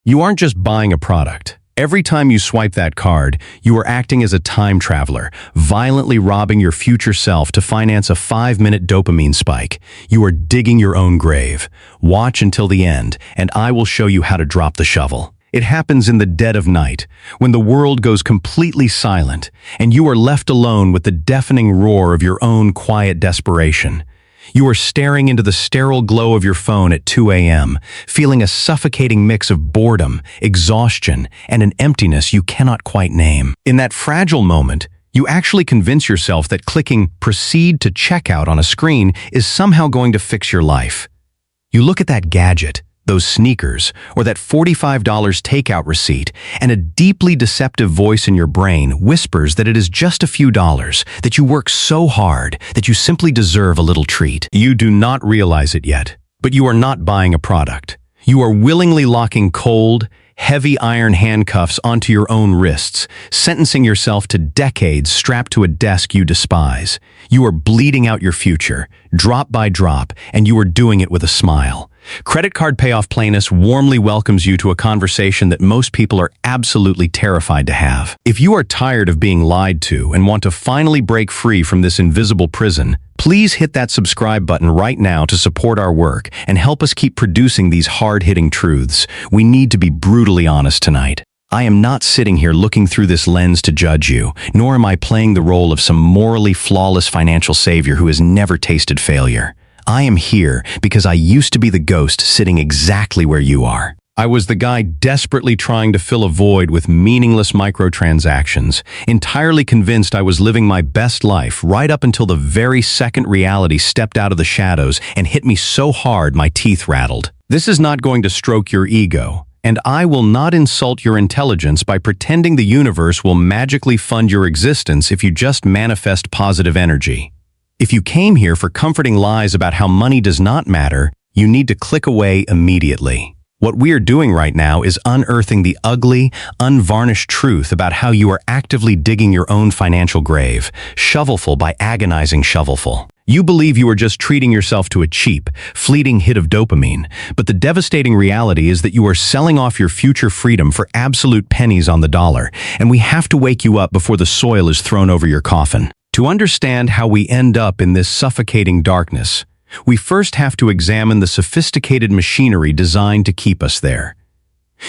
You aren't just buying a product. Every time you swipe that card, you are acting as a time traveler, violently robbing your future self to finance a 5-minute dopamine spike. You are digging your own grave. Watch until the end, and I will show you how to drop the shovel. It happens in the dead of night, when the world goes completely silent, and you are left alone with the deafening roar of your own quiet desperation. You are staring into the sterile glow of your phone at 2 a.m., feeling a suffocating mix of boredom, exhaustion, and an emptiness you cannot quite name. In that fragile moment, you actually convince yourself that clicking "Proceed to checkout" on a screen is somehow going to fix your life. You look at that gadget, those sneakers, or that $45 takeout receipt, and a deeply deceptive voice in your brain whispers that it is just a few dollars, that you work so hard, that you simply deserve a little treat. You do not realize it yet, but you are not buying a product. You are willingly locking cold, heavy iron handcuffs onto your own wrists, sentencing yourself to decades strapped to a desk you despise. You are bleeding out your future, drop by drop, and you are doing it with a smile. Credit card payoff plainness warmly welcomes you to a conversation that most people are absolutely terrified to have. If you are tired of being lied to and want to finally break free from this invisible prison, please hit that subscribe button right now to support our work and help us keep producing these hard-hitting truths. We need to be brutally honest tonight. I am not sitting here looking through this lens to judge you, nor am I playing the role of some morally flawless financial savior who has never tasted failure. I am here because I used to be the ghost sitting exactly where you are. I was the guy desperately trying to fill a void with meaningless microtransactions, entirely convinced I was living my best life right up until the very second reality stepped out of the shadows and hit me so hard my teeth rattled. This is not going to stroke your ego, and I will not insult your intelligence by pretending the universe will magically fund your existence if you just manifest positive energy. If you came here for comforting lies about how money does not matter, you need to click away immediately. What we are doing right now is unearthing the ugly, unvarnished truth about how you are actively digging your own financial grave, shovelful by agonizing shovelful. You believe you are just treating yourself to a cheap, fleeting hit of dopamine, but the devastating reality is that you are selling off your future freedom for absolute pennies on the dollar, and we have to wake you up before the soil is thrown over your coffin. To understand how we end up in this suffocating darkness, we first have to examine the sophisticated machinery designed to keep us there.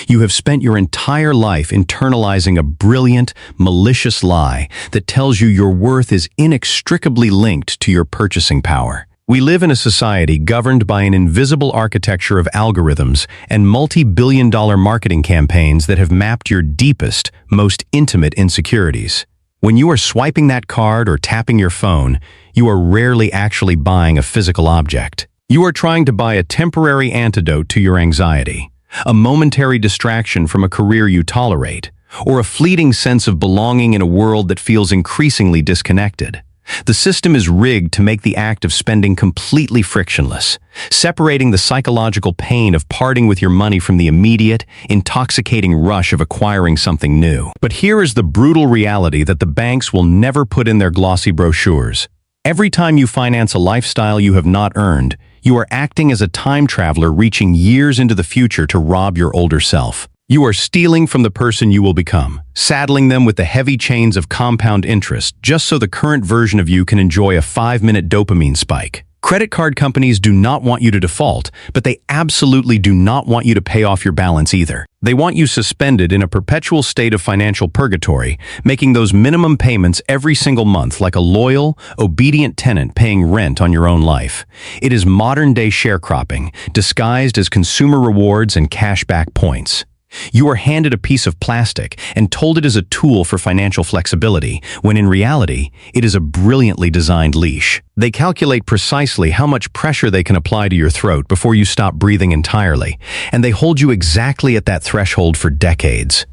You have spent your entire life internalizing a brilliant, malicious lie that tells you your worth is inextricably linked to your purchasing power. We live in a society governed by an invisible architecture of algorithms and multi-billion-dollar marketing campaigns that have mapped your deepest, most intimate insecurities. When you are swiping that card or tapping your phone, you are rarely actually buying a physical object. You are trying to buy a temporary antidote to your anxiety, a momentary distraction from a career you tolerate, or a fleeting sense of belonging in a world that feels increasingly disconnected. The system is rigged to make the act of spending completely frictionless, separating the psychological pain of parting with your money from the immediate, intoxicating rush of acquiring something new. But here is the brutal reality that the banks will never put in their glossy brochures. Every time you finance a lifestyle you have not earned, you are acting as a time traveler reaching years into the future to rob your older self. You are stealing from the person you will become, saddling them with the heavy chains of compound interest just so the current version of you can enjoy a 5-minute dopamine spike. Credit card companies do not want you to default, but they absolutely do not want you to pay off your balance either. They want you suspended in a perpetual state of financial purgatory, making those minimum payments every single month like a loyal, obedient tenant paying rent on your own life. It is modern-day sharecropping, disguised as consumer rewards and cashback points. You are handed a piece of plastic and told it is a tool for financial flexibility, when in reality, it is a brilliantly designed leash. They calculate precisely how much pressure they can apply to your throat before you stop breathing entirely, and they hold you exactly at that threshold for decades.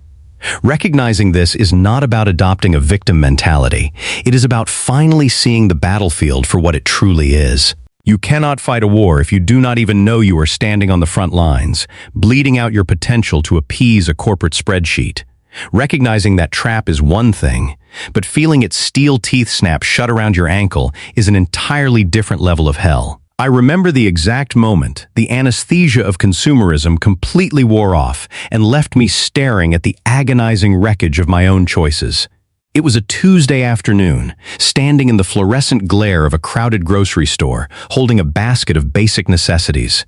Recognizing this is not about adopting a victim mentality. It is about finally seeing the battlefield for what it truly is. You cannot fight a war if you do not even know you are standing on the front lines, bleeding out your potential to appease a corporate spreadsheet. Recognizing that trap is one thing, but feeling its steel teeth snap shut around your ankle is an entirely different level of hell. I remember the exact moment the anesthesia of consumerism completely wore off and left me staring at the agonizing wreckage of my own choices. It was a Tuesday afternoon, standing in the fluorescent glare of a crowded grocery store, holding a basket of basic necessities.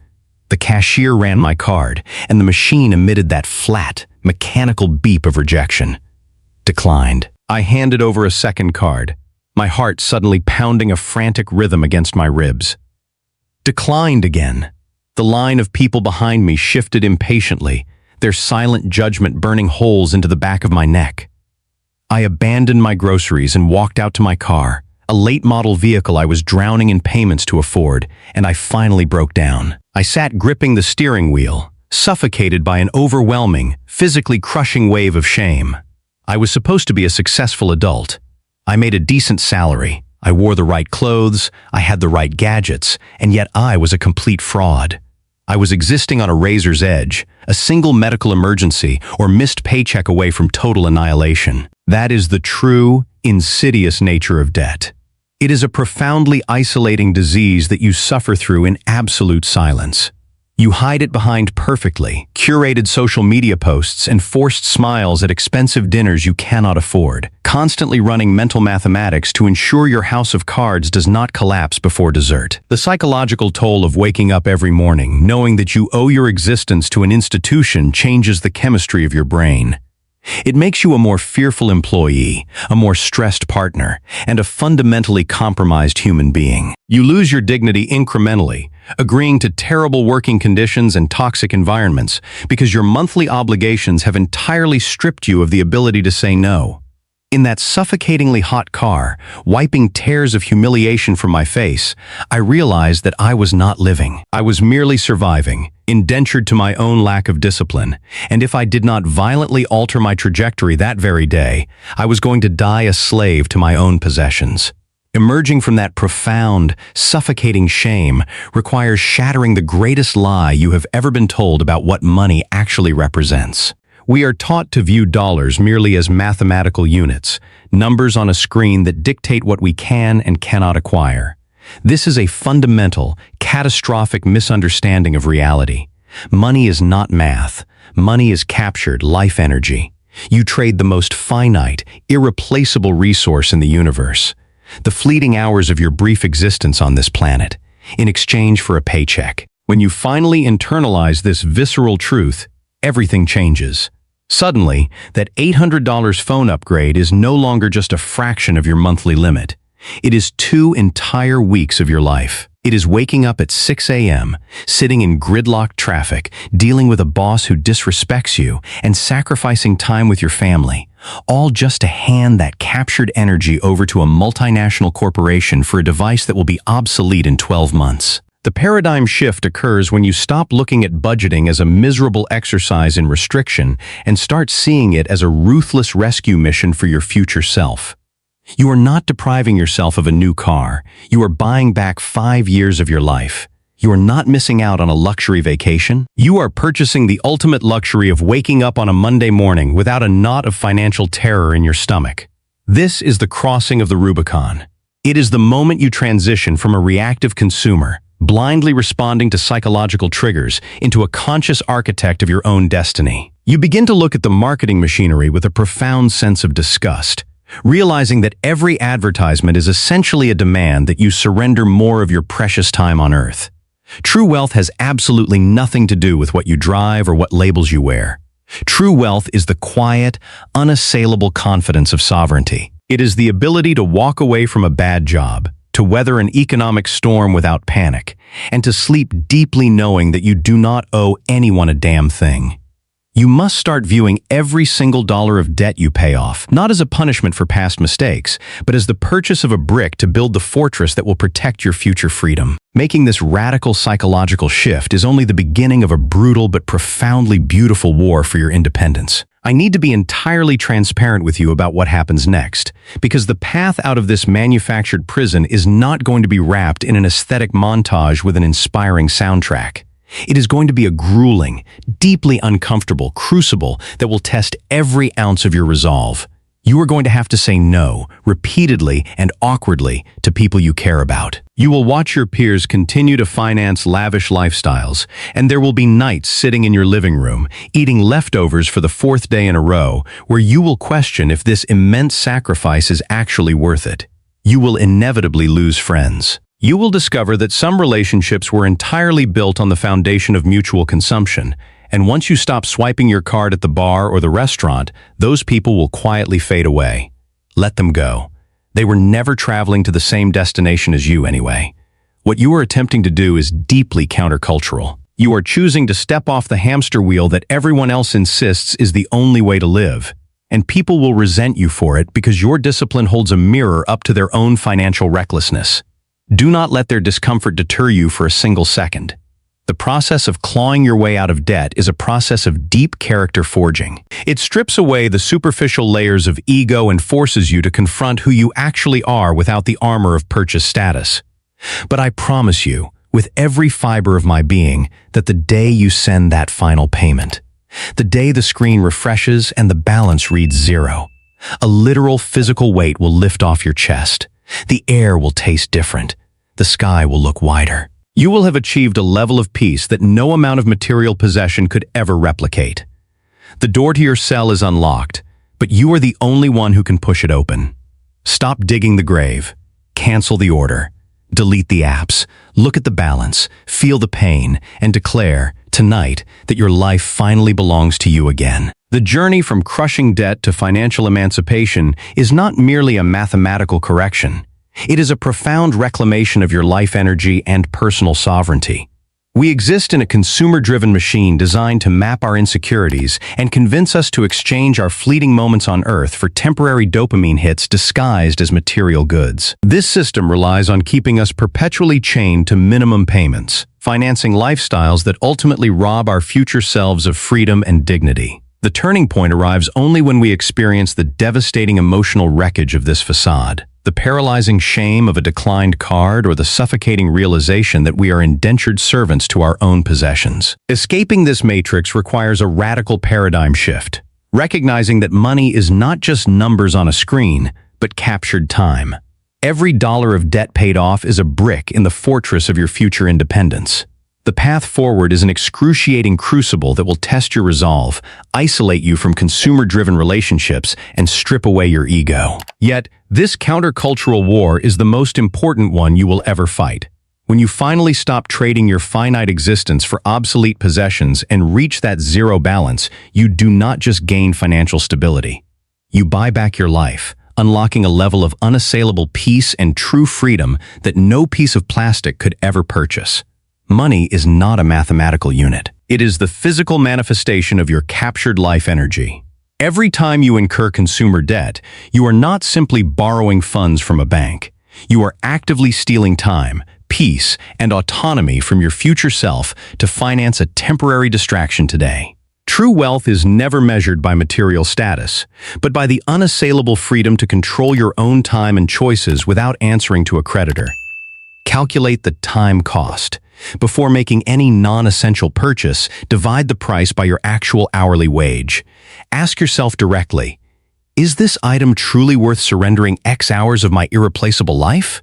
The cashier ran my card, and the machine emitted that flat, mechanical beep of rejection. Declined. I handed over a second card, my heart suddenly pounding a frantic rhythm against my ribs. Declined again. The line of people behind me shifted impatiently, their silent judgment burning holes into the back of my neck. I abandoned my groceries and walked out to my car, a late-model vehicle I was drowning in payments to afford, and I finally broke down. I sat gripping the steering wheel, suffocated by an overwhelming, physically crushing wave of shame. I was supposed to be a successful adult. I made a decent salary. I wore the right clothes, I had the right gadgets, and yet I was a complete fraud. I was existing on a razor's edge, a single medical emergency or missed paycheck away from total annihilation. That is the true, insidious nature of debt. It is a profoundly isolating disease that you suffer through in absolute silence. You hide it behind perfectly curated social media posts and forced smiles at expensive dinners you cannot afford, constantly running mental mathematics to ensure your house of cards does not collapse before dessert. The psychological toll of waking up every morning, knowing that you owe your existence to an institution, changes the chemistry of your brain. It makes you a more fearful employee, a more stressed partner, and a fundamentally compromised human being. You lose your dignity incrementally, agreeing to terrible working conditions and toxic environments because your monthly obligations have entirely stripped you of the ability to say no. In that suffocatingly hot car, wiping tears of humiliation from my face, I realized that I was not living. I was merely surviving, indentured to my own lack of discipline, and if I did not violently alter my trajectory that very day, I was going to die a slave to my own possessions. Emerging from that profound, suffocating shame requires shattering the greatest lie you have ever been told about what money actually represents. We are taught to view dollars merely as mathematical units, numbers on a screen that dictate what we can and cannot acquire. This is a fundamental, catastrophic misunderstanding of reality. Money is not math. Money is captured life energy. You trade the most finite, irreplaceable resource in the universe, the fleeting hours of your brief existence on this planet, in exchange for a paycheck. When you finally internalize this visceral truth, everything changes. Suddenly, that $800 phone upgrade is no longer just a fraction of your monthly limit. It is 2 entire weeks of your life. It is waking up at 6 a.m., sitting in gridlocked traffic, dealing with a boss who disrespects you, and sacrificing time with your family, all just to hand that captured energy over to a multinational corporation for a device that will be obsolete in 12 months. The paradigm shift occurs when you stop looking at budgeting as a miserable exercise in restriction and start seeing it as a ruthless rescue mission for your future self. You are not depriving yourself of a new car. You are buying back 5 years of your life. You are not missing out on a luxury vacation. You are purchasing the ultimate luxury of waking up on a Monday morning without a knot of financial terror in your stomach. This is the crossing of the Rubicon. It is the moment you transition from a reactive consumer, blindly responding to psychological triggers, into a conscious architect of your own destiny. You begin to look at the marketing machinery with a profound sense of disgust, realizing that every advertisement is essentially a demand that you surrender more of your precious time on Earth. True wealth has absolutely nothing to do with what you drive or what labels you wear. True wealth is the quiet, unassailable confidence of sovereignty. It is the ability to walk away from a bad job, to weather an economic storm without panic, and to sleep deeply knowing that you do not owe anyone a damn thing. You must start viewing every single dollar of debt you pay off, not as a punishment for past mistakes, but as the purchase of a brick to build the fortress that will protect your future freedom. Making this radical psychological shift is only the beginning of a brutal but profoundly beautiful war for your independence. I need to be entirely transparent with you about what happens next, because the path out of this manufactured prison is not going to be wrapped in an aesthetic montage with an inspiring soundtrack. It is going to be a grueling, deeply uncomfortable crucible that will test every ounce of your resolve. You are going to have to say no, repeatedly and awkwardly, to people you care about. You will watch your peers continue to finance lavish lifestyles, and there will be nights sitting in your living room, eating leftovers for the fourth day in a row, where you will question if this immense sacrifice is actually worth it. You will inevitably lose friends. You will discover that some relationships were entirely built on the foundation of mutual consumption, and once you stop swiping your card at the bar or the restaurant, those people will quietly fade away. Let them go. They were never traveling to the same destination as you anyway. What you are attempting to do is deeply countercultural. You are choosing to step off the hamster wheel that everyone else insists is the only way to live. And people will resent you for it because your discipline holds a mirror up to their own financial recklessness. Do not let their discomfort deter you for a single second. The process of clawing your way out of debt is a process of deep character forging. It strips away the superficial layers of ego and forces you to confront who you actually are without the armor of purchase status. But I promise you, with every fiber of my being, that the day you send that final payment, the day the screen refreshes and the balance reads 0, a literal physical weight will lift off your chest. The air will taste different. The sky will look wider. You will have achieved a level of peace that no amount of material possession could ever replicate. The door to your cell is unlocked, but you are the only one who can push it open. Stop digging the grave. Cancel the order. Delete the apps. Look at the balance, feel the pain, and declare, tonight, that your life finally belongs to you again. The journey from crushing debt to financial emancipation is not merely a mathematical correction. It is a profound reclamation of your life energy and personal sovereignty. We exist in a consumer-driven machine designed to map our insecurities and convince us to exchange our fleeting moments on Earth for temporary dopamine hits disguised as material goods. This system relies on keeping us perpetually chained to minimum payments, financing lifestyles that ultimately rob our future selves of freedom and dignity. The turning point arrives only when we experience the devastating emotional wreckage of this facade. The paralyzing shame of a declined card or the suffocating realization that we are indentured servants to our own possessions. Escaping this matrix requires a radical paradigm shift, recognizing that money is not just numbers on a screen, but captured time. Every dollar of debt paid off is a brick in the fortress of your future independence. The path forward is an excruciating crucible that will test your resolve, isolate you from consumer-driven relationships, and strip away your ego. Yet, this countercultural war is the most important one you will ever fight. When you finally stop trading your finite existence for obsolete possessions and reach that 0 balance, you do not just gain financial stability. You buy back your life, unlocking a level of unassailable peace and true freedom that no piece of plastic could ever purchase. Money is not a mathematical unit. It is the physical manifestation of your captured life energy. Every time you incur consumer debt, you are not simply borrowing funds from a bank. You are actively stealing time, peace, and autonomy from your future self to finance a temporary distraction today. True wealth is never measured by material status, but by the unassailable freedom to control your own time and choices without answering to a creditor. Calculate the time cost. Before making any non-essential purchase, divide the price by your actual hourly wage. Ask yourself directly, is this item truly worth surrendering X hours of my irreplaceable life?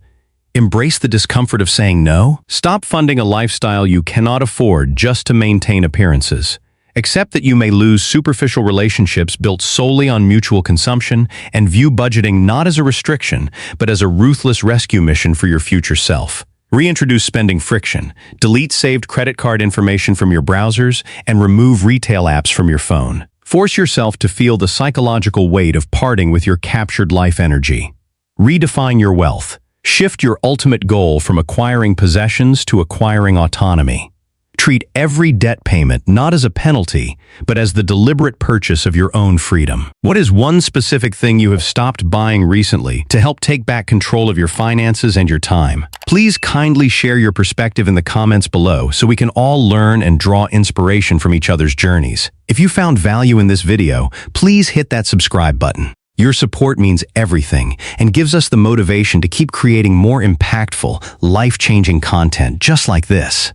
Embrace the discomfort of saying no. Stop funding a lifestyle you cannot afford just to maintain appearances. Accept that you may lose superficial relationships built solely on mutual consumption and view budgeting not as a restriction, but as a ruthless rescue mission for your future self. Reintroduce spending friction, delete saved credit card information from your browsers, and remove retail apps from your phone. Force yourself to feel the psychological weight of parting with your captured life energy. Redefine your wealth. Shift your ultimate goal from acquiring possessions to acquiring autonomy. Treat every debt payment not as a penalty, but as the deliberate purchase of your own freedom. What is one specific thing you have stopped buying recently to help take back control of your finances and your time? Please kindly share your perspective in the comments below so we can all learn and draw inspiration from each other's journeys. If you found value in this video, please hit that subscribe button. Your support means everything and gives us the motivation to keep creating more impactful, life-changing content just like this.